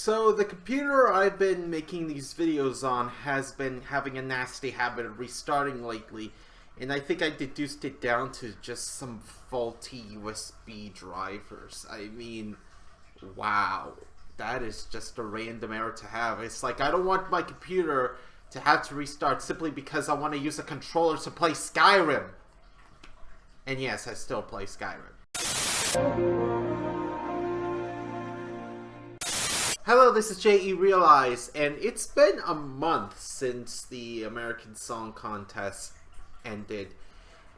So the computer I've been making these videos on has been having a nasty habit of restarting lately, and I think I deduced it down to just some faulty USB drivers. I mean, wow, that is just a random error to have. It's like I don't want my computer to have to restart simply because I want to use a controller to play Skyrim. And yes, I still play Skyrim. Hello, this is J.E. Realize, and it's been a month since the American Song Contest ended.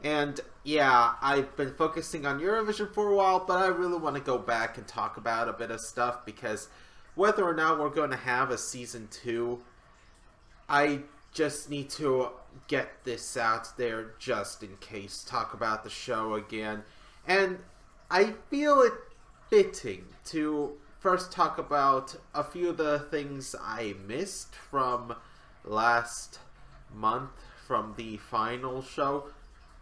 And yeah, I've been focusing on Eurovision for a while, but I really want to go back and talk about a bit of stuff, because whether or not we're going to have a season 2, I just need to get this out there just in case, talk about the show again. And I feel it fitting to first talk about a few of the things I missed from last month from the final show,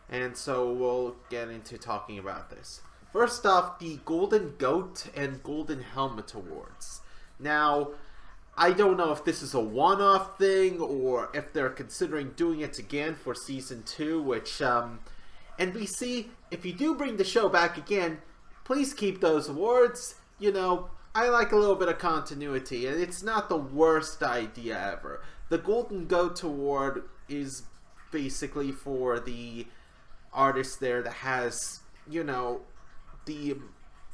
and so we'll get into talking about this. First off, the Golden Goat and Golden Helmet Awards. Now, I don't know if this is a one-off thing or if they're considering doing it again for season 2, which, NBC, if you do bring the show back again, please keep those awards. You know, I like a little bit of continuity, and it's not the worst idea ever. The Golden Goat Award is basically for the artist there that has, you know, the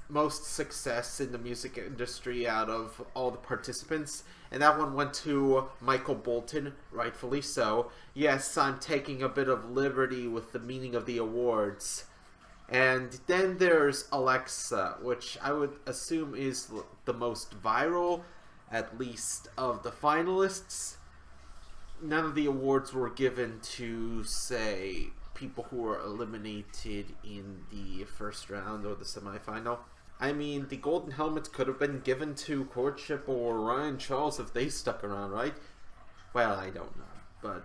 most success in the music industry out of all the participants, and that one went to Michael Bolton, rightfully so. Yes, I'm taking a bit of liberty with the meaning of the awards. And then there's Alexa, which I would assume is the most viral, at least of the finalists. None of the awards were given to, say, people who were eliminated in the first round or the semifinal. I mean, the Golden Helmet could have been given to Courtship or Ryan Charles if they stuck around, right? Well, I don't know, but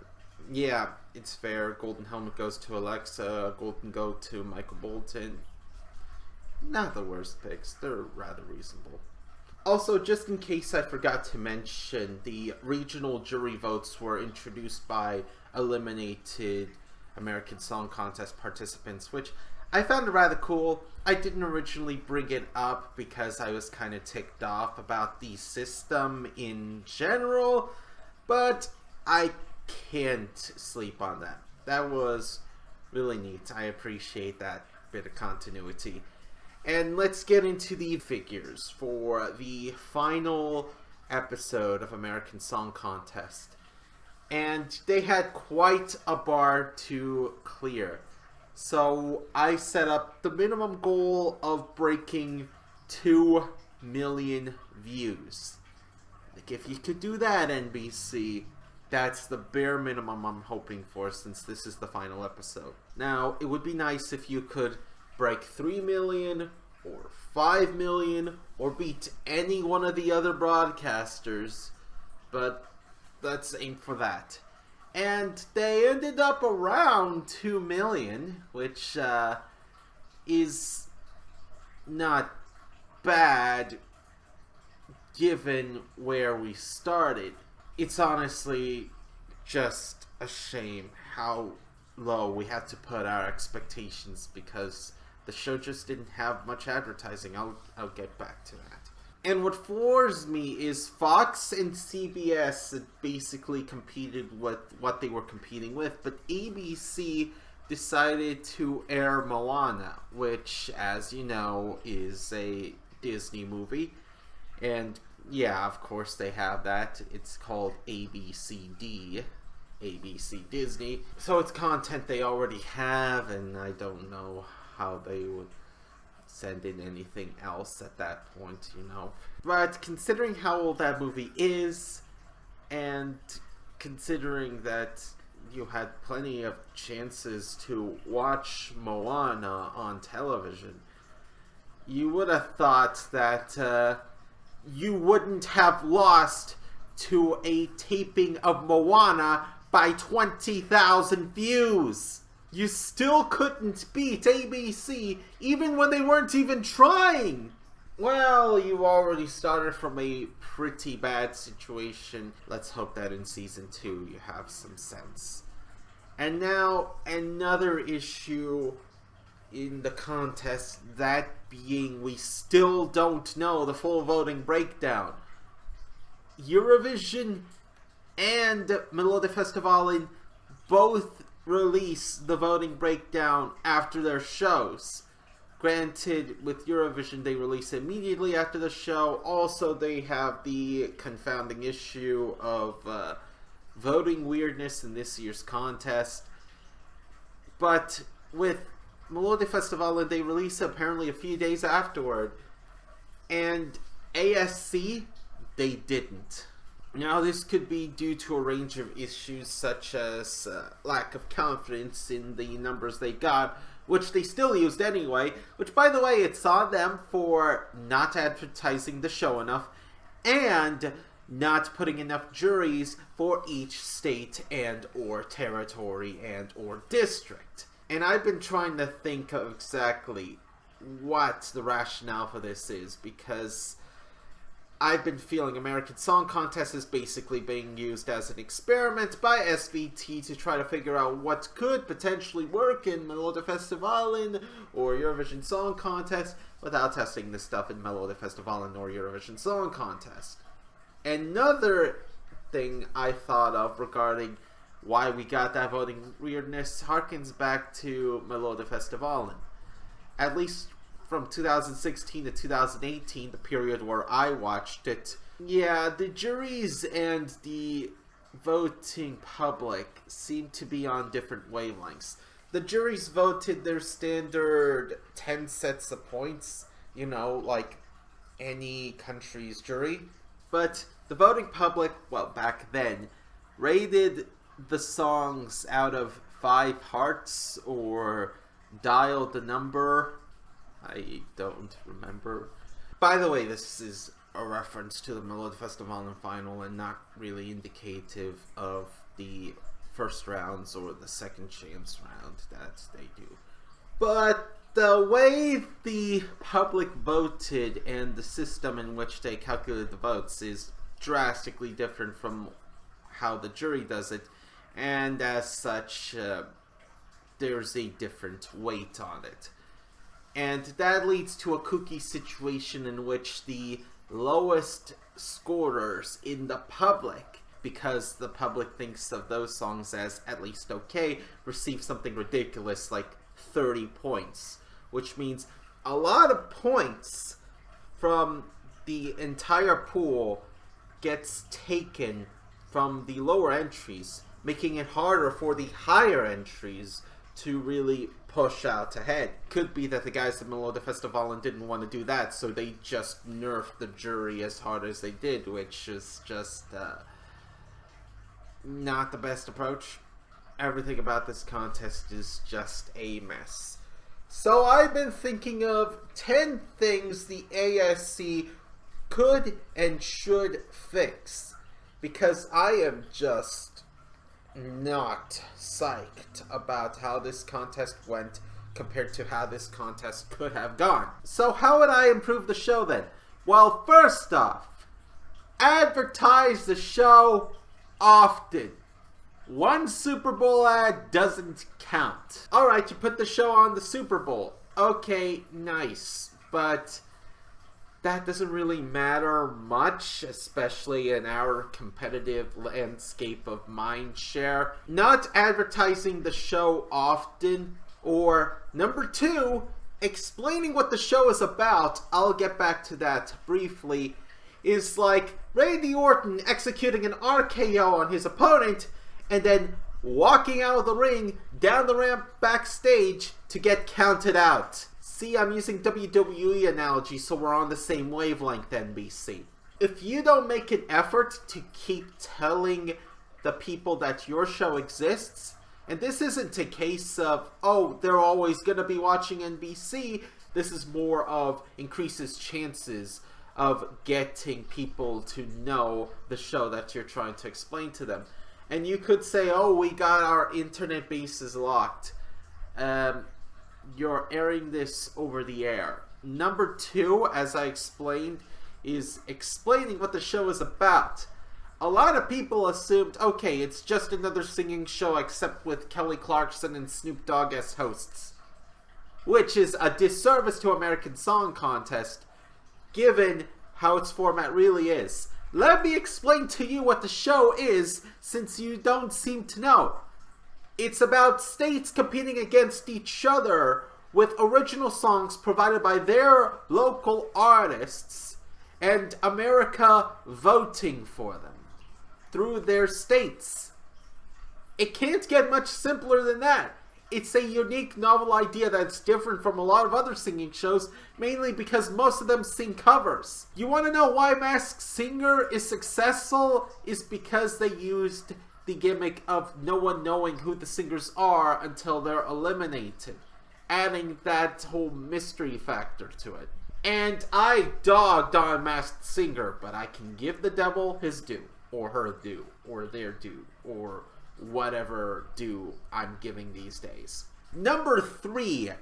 yeah, it's fair. Golden Helmet goes to Alexa, Golden Goat to Michael Bolton. Not the worst picks, they're rather reasonable. Also, just in case I forgot to mention, the regional jury votes were introduced by eliminated American Song Contest participants, which I found rather cool. I didn't originally bring it up because I was kind of ticked off about the system in general, but I can't sleep on that. That was really neat. I appreciate that bit of continuity. And let's get into the figures for the final episode of American Song Contest. And they had quite a bar to clear. So I set up the minimum goal of breaking 2 million views. Like, if you could do that, NBC, that's the bare minimum I'm hoping for, since this is the final episode. Now, it would be nice if you could break 3 million or 5 million or beat any one of the other broadcasters, but let's aim for that. And they ended up around 2 million, which is not bad given where we started. It's honestly just a shame how low we had to put our expectations, because the show just didn't have much advertising. I'll get back to that. And what floors me is Fox and CBS basically competed with what they were competing with, but ABC decided to air Moana, which, as you know, is a Disney movie. And yeah, of course they have that. It's called ABCD, ABC Disney. So it's content they already have, and I don't know how they would send in anything else at that point, you know. But considering how old that movie is, and considering that you had plenty of chances to watch Moana on television, you would have thought that you wouldn't have lost to a taping of Moana by 20,000 views. You still couldn't beat ABC, even when they weren't even trying. Well, you already started from a pretty bad situation. Let's hope that in season 2 you have some sense. And now, another issue in the contest, that being we still don't know the full voting breakdown. Eurovision and Melodifestivalen both release the voting breakdown after their shows. Granted, with Eurovision, they release it immediately after the show. Also, they have the confounding issue of voting weirdness in this year's contest. But with Melodifestivalen, they release it apparently a few days afterward. And ASC, they didn't. Now, this could be due to a range of issues such as lack of confidence in the numbers they got, which they still used anyway, which, by the way, it's on them for not advertising the show enough and not putting enough juries for each state and or territory and or district. And I've been trying to think of exactly what the rationale for this is, because I've been feeling American Song Contest is basically being used as an experiment by SVT to try to figure out what could potentially work in Melodifestivalen or Eurovision Song Contest without testing this stuff in Melodifestivalen or Eurovision Song Contest. Another thing I thought of regarding why we got that voting weirdness harkens back to Melodifestivalen. At least from 2016 to 2018, the period where I watched it. Yeah, the juries and the voting public seem to be on different wavelengths. The juries voted their standard 10 sets of points, you know, like any country's jury. But the voting public, well, back then, rated the songs out of 5 hearts or dialed the number. I don't remember. By the way, this is a reference to the Melodifestivalen final and not really indicative of the first rounds or the second chance round that they do. But the way the public voted and the system in which they calculated the votes is drastically different from how the jury does it, and as such, there's a different weight on it. And that leads to a kooky situation in which the lowest scorers in the public, because the public thinks of those songs as at least okay, receive something ridiculous like 30 points. Which means a lot of points from the entire pool gets taken from the lower entries, making it harder for the higher entries to really push out ahead. Could be that the guys at Melodifestivalen didn't want to do that, so they just nerfed the jury as hard as they did, which is just not the best approach. Everything about this contest is just a mess. So I've been thinking of 10 things the ASC could and should fix, because I am just not psyched about how this contest went compared to how this contest could have gone. So how would I improve the show then? Well, first off, advertise the show often. One Super Bowl ad doesn't count. Alright, you put the show on the Super Bowl. Okay, nice. But that doesn't really matter much, especially in our competitive landscape of mindshare. Not advertising the show often, or number 2, explaining what the show is about, I'll get back to that briefly, is like Randy Orton executing an RKO on his opponent and then walking out of the ring, down the ramp backstage to get counted out. See, I'm using WWE analogy, so we're on the same wavelength, NBC. If you don't make an effort to keep telling the people that your show exists, and this isn't a case of, oh, they're always going to be watching NBC, this is more of increases chances of getting people to know the show that you're trying to explain to them. And you could say, oh, we got our internet bases locked. You're airing this over the air. number 2, as I explained, is explaining what the show is about. A lot of people assumed, okay, it's just another singing show except with Kelly Clarkson and Snoop Dogg as hosts. Which is a disservice to American Song Contest, given how its format really is. Let me explain to you what the show is, since you don't seem to know. It's about states competing against each other with original songs provided by their local artists, and America voting for them through their states. It can't get much simpler than that. It's a unique, novel idea that's different from a lot of other singing shows, mainly because most of them sing covers. You want to know why Masked Singer is successful? Is because they used the gimmick of no one knowing who the singers are until they're eliminated, adding that whole mystery factor to it. And I dogged on Masked Singer, but I can give the devil his due, or her due, or their due, or whatever due I'm giving these days. Number 3,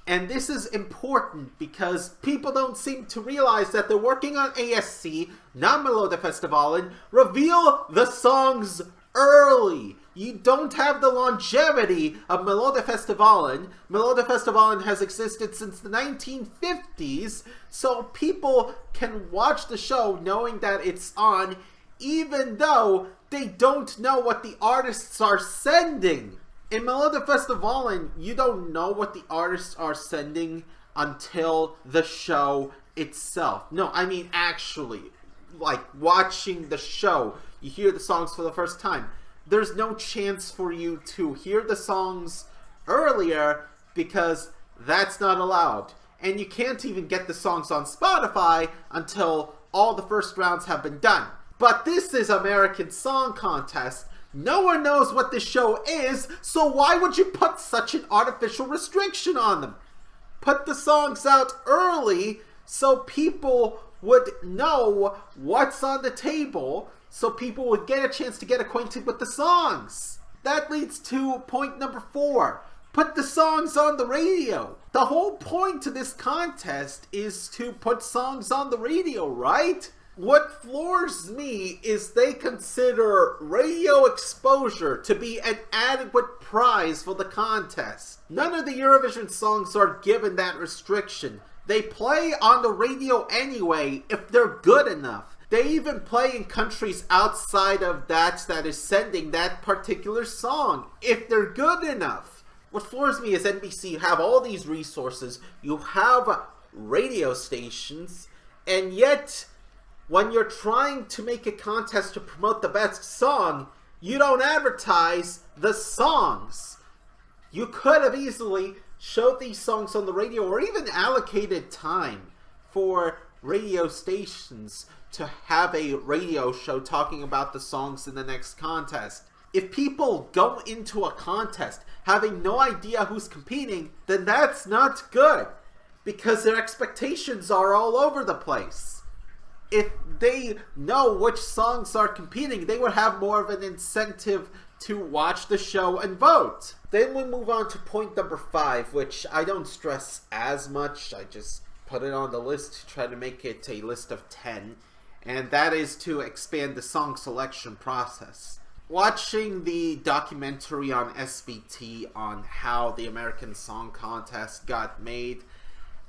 and this is important because people don't seem to realize that they're working on ASC, not Melodifestivalen. Reveal the songs early. You don't have the longevity of Melodifestivalen. Melodifestivalen has existed since the 1950s, so people can watch the show knowing that it's on, even though they don't know what the artists are sending. In Melodifestivalen, you don't know what the artists are sending until the show itself. No, I mean actually, like watching the show, you hear the songs for the first time. There's no chance for you to hear the songs earlier because that's not allowed. And you can't even get the songs on Spotify until all the first rounds have been done. But this is American Song Contest. No one knows what this show is, so why would you put such an artificial restriction on them? Put the songs out early so people would know what's on the table, so people would get a chance to get acquainted with the songs. That leads to point number 4. Put the songs on the radio. The whole point to this contest is to put songs on the radio, right? What floors me is they consider radio exposure to be an adequate prize for the contest. None of the Eurovision songs are given that restriction. They play on the radio anyway if they're good enough. They even play in countries outside of that is sending that particular song if they're good enough. What floors me is NBC, you have all these resources, you have radio stations, and yet when you're trying to make a contest to promote the best song, you don't advertise the songs. You could have easily showed these songs on the radio or even allocated time for radio stations to have a radio show talking about the songs in the next contest. If people go into a contest having no idea who's competing, then that's not good because their expectations are all over the place. If they know which songs are competing, they would have more of an incentive to watch the show and vote. Then we move on to point number 5, which I don't stress as much. I just put it on the list to try to make it a list of 10. And that is to expand the song selection process. Watching the documentary on SVT on how the American Song Contest got made,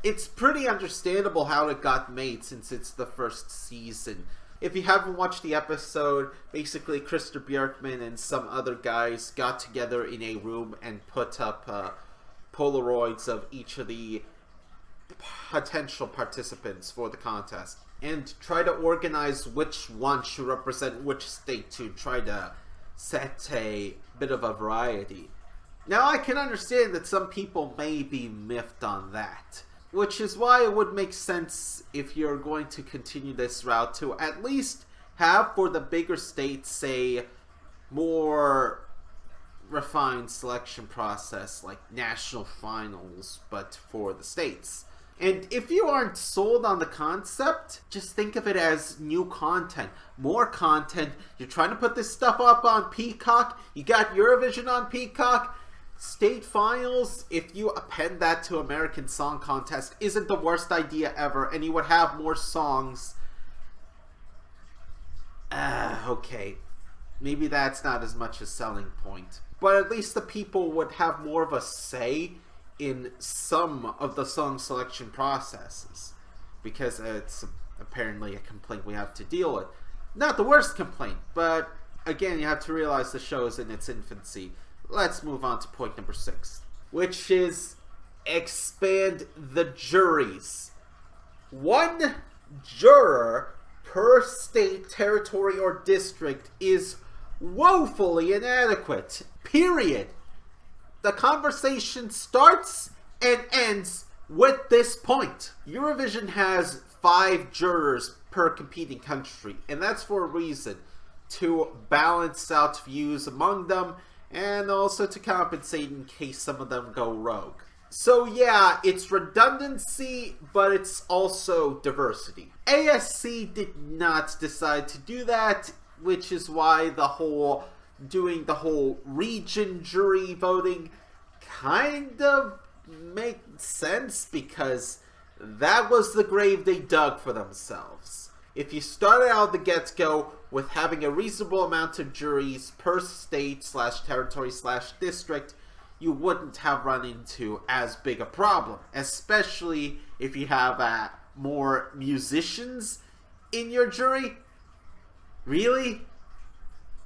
it's pretty understandable how it got made since it's the first season. If you haven't watched the episode, basically Christer Björkman and some other guys got together in a room and put up Polaroids of each of the potential participants for the contest and try to organize which one should represent which state to try to set a bit of a variety. Now I can understand that some people may be miffed on that, which is why it would make sense if you're going to continue this route to at least have for the bigger states a more refined selection process like national finals, but for the states. And if you aren't sold on the concept, just think of it as new content, more content. You're trying to put this stuff up on Peacock, you got Eurovision on Peacock, State finals, if you append that to American Song Contest, isn't the worst idea ever, and you would have more songs. Okay. Maybe that's not as much a selling point. But at least the people would have more of a say in some of the song selection processes. Because it's apparently a complaint we have to deal with. Not the worst complaint, but again, you have to realize the show is in its infancy. Let's move on to point number 6, which is expand the juries. 1 juror per state, territory, or district is woefully inadequate. Period. The conversation starts and ends with this point. Eurovision has 5 jurors per competing country, and that's for a reason. To balance out views among them, and also to compensate in case some of them go rogue. So yeah, it's redundancy, but it's also diversity. ASC did not decide to do that, which is why doing the whole region jury voting kind of makes sense, because that was the grave they dug for themselves. If you started out the get-go with having a reasonable amount of juries per state/territory/district, you wouldn't have run into as big a problem, especially if you have more musicians in your jury. Really?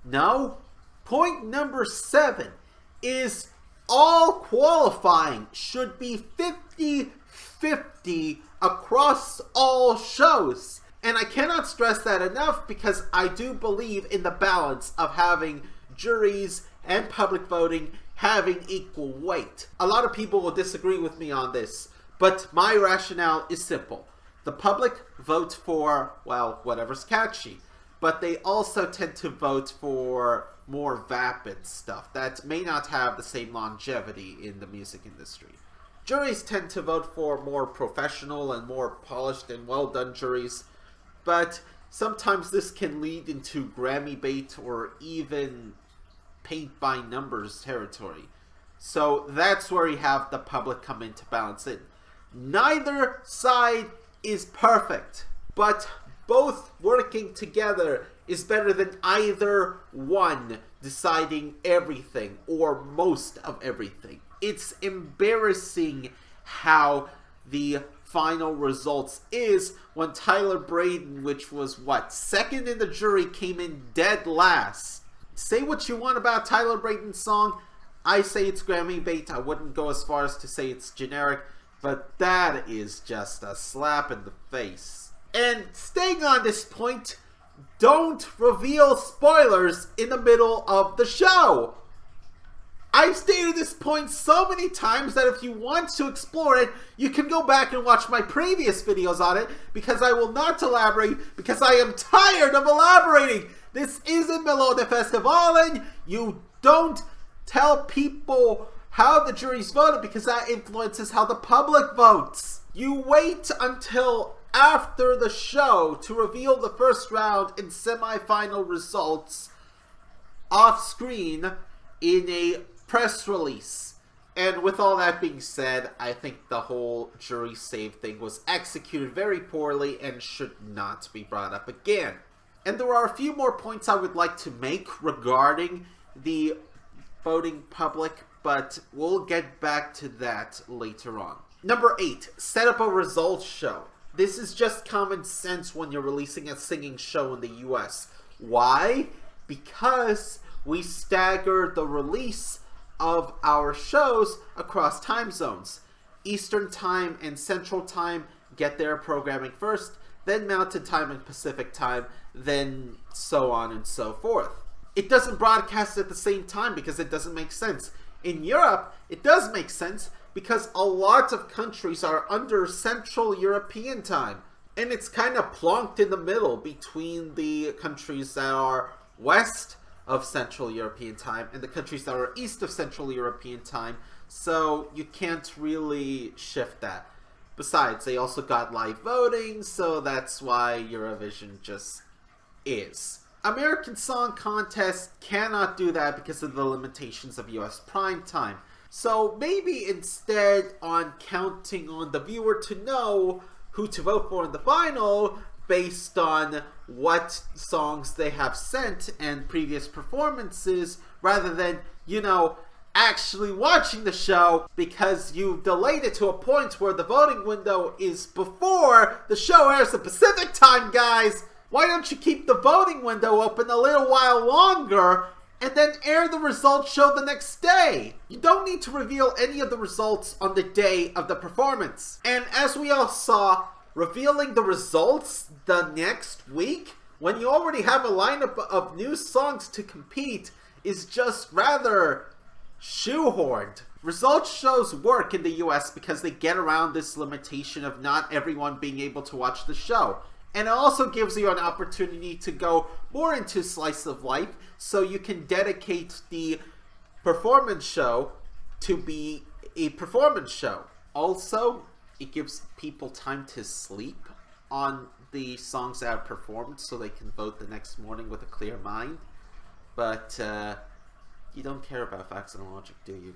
No? Point number 7 is all qualifying should be 50-50 across all shows. And I cannot stress that enough, because I do believe in the balance of having juries and public voting having equal weight. A lot of people will disagree with me on this, but my rationale is simple. The public vote for, well, whatever's catchy, but they also tend to vote for more vapid stuff that may not have the same longevity in the music industry. Juries tend to vote for more professional and more polished and well-done juries, but sometimes this can lead into Grammy bait or even paint by numbers territory. So that's where you have the public come in to balance it. Neither side is perfect, but both working together is better than either one deciding everything or most of everything. It's embarrassing how the final results is when Tyler Braden, which was second in the jury, came in dead last. Say what you want about Tyler Braden's song. I say it's Grammy bait. I wouldn't go as far as to say it's generic, but that is just a slap in the face. And staying on this point, don't reveal spoilers in the middle of the show. I've stated this point so many times that if you want to explore it, you can go back and watch my previous videos on it, because I will not elaborate, because I am tired of elaborating. This isn't Melodifestivalen. You don't tell people how the jury's voted, because that influences how the public votes. You wait until after the show to reveal the first round and semi-final results off screen in a press release. And with all that being said, I think the whole jury save thing was executed very poorly and should not be brought up again. And there are a few more points I would like to make regarding the voting public, but we'll get back to that later on. Number 8, set up a results show. This is just common sense when you're releasing a singing show in the US. Why? Because we stagger the release of our shows across time zones. Eastern Time and Central Time get their programming first, then Mountain Time and Pacific Time, then so on and so forth. It doesn't broadcast at the same time because it doesn't make sense. In Europe, it does make sense because a lot of countries are under Central European Time. And it's kind of plonked in the middle between the countries that are west of Central European Time and the countries that are east of Central European Time, so you can't really shift that. Besides, they also got live voting, so that's why Eurovision just is. American Song Contest cannot do that because of the limitations of US prime time. So maybe instead on counting on the viewer to know who to vote for in the final based on what songs they have sent and previous performances, rather than, actually watching the show, because you've delayed it to a point where the voting window is before the show airs in Pacific time, guys. Why don't you keep the voting window open a little while longer and then air the results show the next day? You don't need to reveal any of the results on the day of the performance. And as we all saw, revealing the results the next week, when you already have a lineup of new songs to compete, is just rather shoehorned. Results shows work in the US because they get around this limitation of not everyone being able to watch the show. And it also gives you an opportunity to go more into slice of life, so you can dedicate the performance show to be a performance show. Also, it gives people time to sleep on the songs that are performed so they can vote the next morning with a clear mind. But you don't care about facts and logic, do you?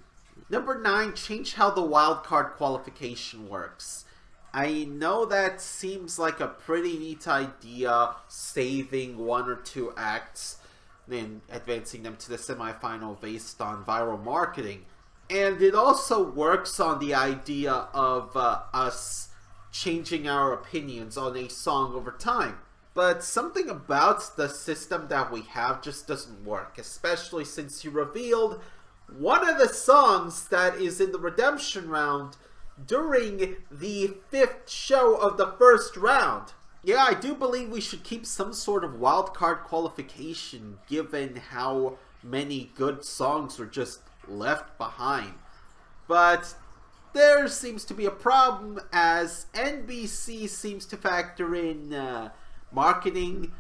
Number 9, change how the wildcard qualification works. I know that seems like a pretty neat idea, saving 1 or 2 acts and advancing them to the semifinal based on viral marketing. And it also works on the idea of us changing our opinions on a song over time. But something about the system that we have just doesn't work, especially since you revealed one of the songs that is in the redemption round during the 5th show of the first round. Yeah, I do believe we should keep some sort of wildcard qualification given how many good songs were just left behind. But there seems to be a problem, as NBC seems to factor in marketing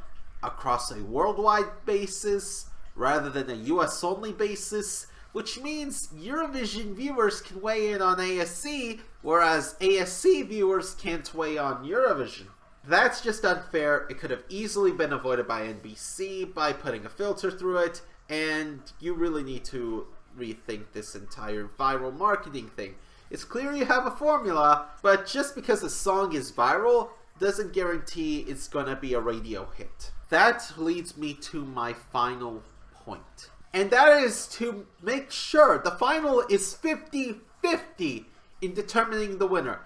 across a worldwide basis rather than a US only basis, which means Eurovision viewers can weigh in on ASC, whereas ASC viewers can't weigh on Eurovision. That's just unfair. It could have easily been avoided by NBC by putting a filter through it, and you really need to rethink this entire viral marketing thing. It's clear you have a formula, but just because a song is viral doesn't guarantee it's gonna be a radio hit. That leads me to my final point. And that is to make sure the final is 50-50 in determining the winner.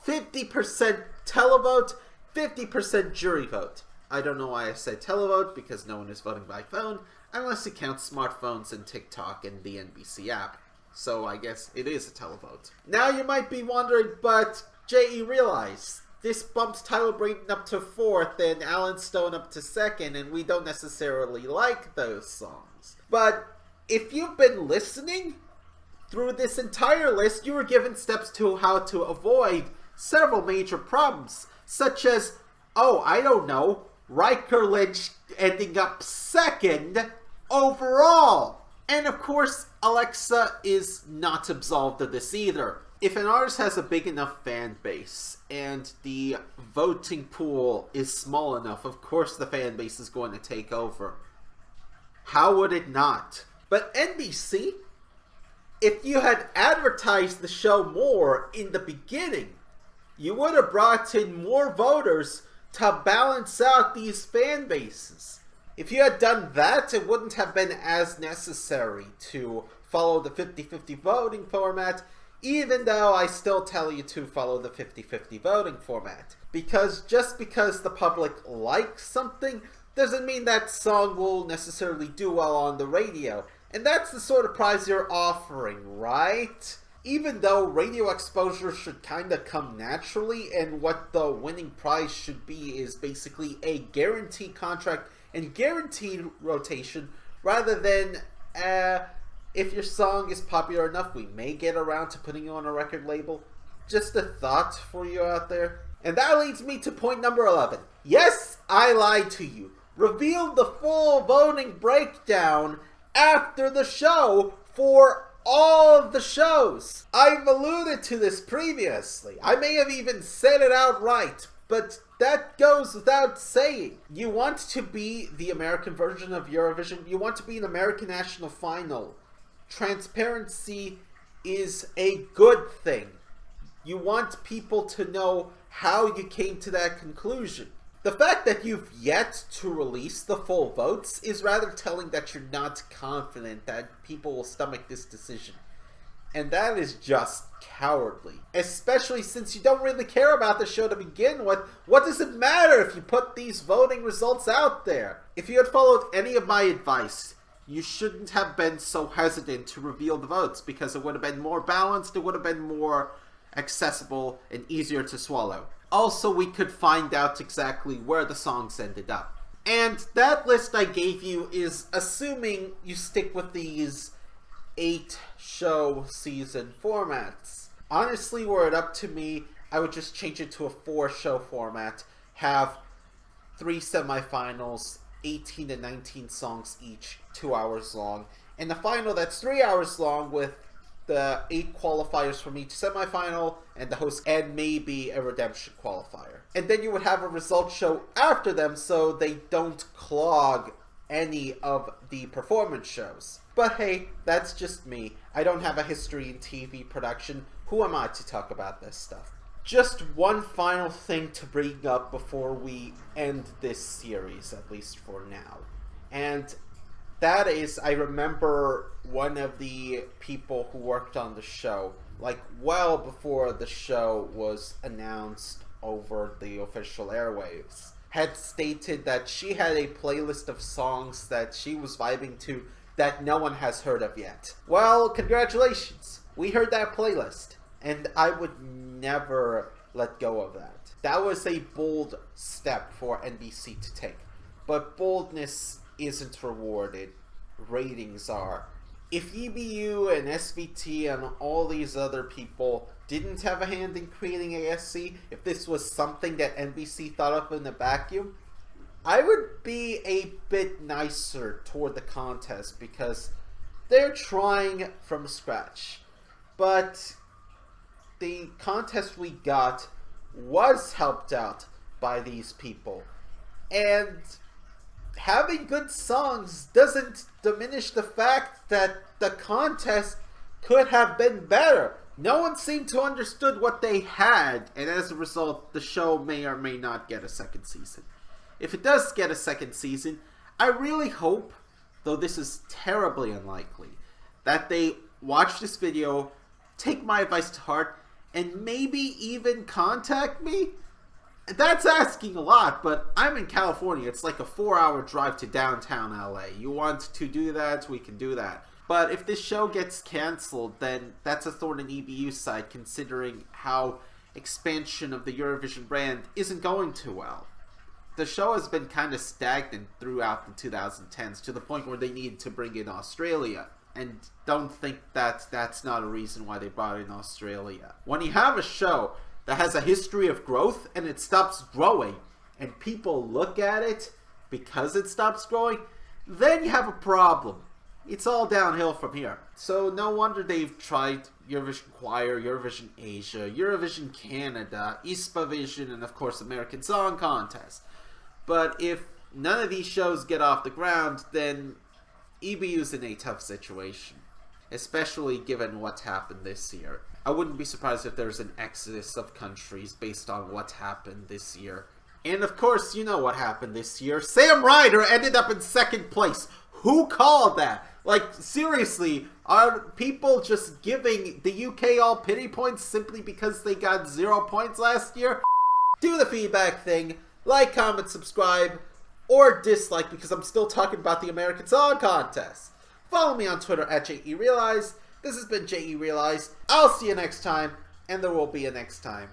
50% televote, 50% jury vote. I don't know why I said televote, because no one is voting by phone, unless you count smartphones and TikTok and the NBC app. So I guess it is a televote. Now you might be wondering, but J.E. realize this bumps Tyler Brayton up to 4th and Alan Stone up to 2nd, and we don't necessarily like those songs. But if you've been listening through this entire list, you were given steps to how to avoid several major problems, such as, I don't know, Riker Lynch ending up 2nd overall. And of course, Alexa is not absolved of this either. If an artist has a big enough fan base and the voting pool is small enough, of course the fan base is going to take over. How would it not? But NBC, if you had advertised the show more in the beginning, you would have brought in more voters to balance out these fan bases. If you had done that, it wouldn't have been as necessary to follow the 50-50 voting format, even though I still tell you to follow the 50-50 voting format. Because just because the public likes something doesn't mean that song will necessarily do well on the radio. And that's the sort of prize you're offering, right? Even though radio exposure should kinda come naturally, and what the winning prize should be is basically a guaranteed contract and guaranteed rotation, rather than if your song is popular enough, we may get around to putting you on a record label. Just a thought for you out there. And that leads me to point number 11. Yes, I lied to you. Reveal the full voting breakdown after the show for all of the shows. I've alluded to this previously. I may have even said it outright, but that goes without saying. You want to be the American version of Eurovision. You want to be an American national final. Transparency is a good thing. You want people to know how you came to that conclusion. The fact that you've yet to release the full votes is rather telling that you're not confident that people will stomach this decision. And that is just cowardly. Especially since you don't really care about the show to begin with. What does it matter if you put these voting results out there? If you had followed any of my advice, you shouldn't have been so hesitant to reveal the votes, because it would have been more balanced, it would have been more accessible and easier to swallow. Also, we could find out exactly where the songs ended up. And that list I gave you is assuming you stick with these 8-show season formats. Honestly, were it up to me, I would just change it to a 4-show format, have 3 semifinals, 18 to 19 songs each, 2 hours long, and the final that's 3 hours long with the 8 qualifiers from each semifinal and the host, and maybe a redemption qualifier. And then you would have a results show after them so they don't clog any of the performance shows. But hey, that's just me. I don't have a history in TV production. Who am I to talk about this stuff? Just one final thing to bring up before we end this series, at least for now. And that is, I remember one of the people who worked on the show, like well before the show was announced over the official airwaves, had stated that she had a playlist of songs that she was vibing to that no one has heard of yet. Well, congratulations. We heard that playlist, and I would never let go of that. That was a bold step for NBC to take, but boldness isn't rewarded. Ratings are. If EBU and SVT and all these other people didn't have a hand in creating ASC, if this was something that NBC thought of in a vacuum, I would be a bit nicer toward the contest because they're trying from scratch. But the contest we got was helped out by these people. And having good songs doesn't diminish the fact that the contest could have been better. No one seemed to understood what they had, and as a result, the show may or may not get a second season. If it does get a second season, I really hope, though this is terribly unlikely, that they watch this video, take my advice to heart, and maybe even contact me. That's asking a lot, but I'm in California. It's like a 4-hour drive to downtown LA. You want to do that, we can do that. But if this show gets canceled, then that's a thorn in EBU's side, considering how expansion of the Eurovision brand isn't going too well. The show has been kind of stagnant throughout the 2010s, to the point where they needed to bring in Australia. And don't think that that's not a reason why they brought in Australia. When you have a show that has a history of growth and it stops growing, and people look at it because it stops growing, then you have a problem. It's all downhill from here. So no wonder they've tried Eurovision Choir, Eurovision Asia, Eurovision Canada, Eastpavision, and of course American Song Contest. But if none of these shows get off the ground, then EBU's in a tough situation, especially given what's happened this year. I wouldn't be surprised if there's an exodus of countries based on what happened this year. And of course, you know what happened this year. Sam Ryder ended up in second place. Who called that? Like, seriously, are people just giving the UK all pity points simply because they got 0 points last year? Do the feedback thing. Like, comment, subscribe, or dislike, because I'm still talking about the American Song Contest. Follow me on Twitter at JERealize. This has been JERealize. I'll see you next time, and there will be a next time.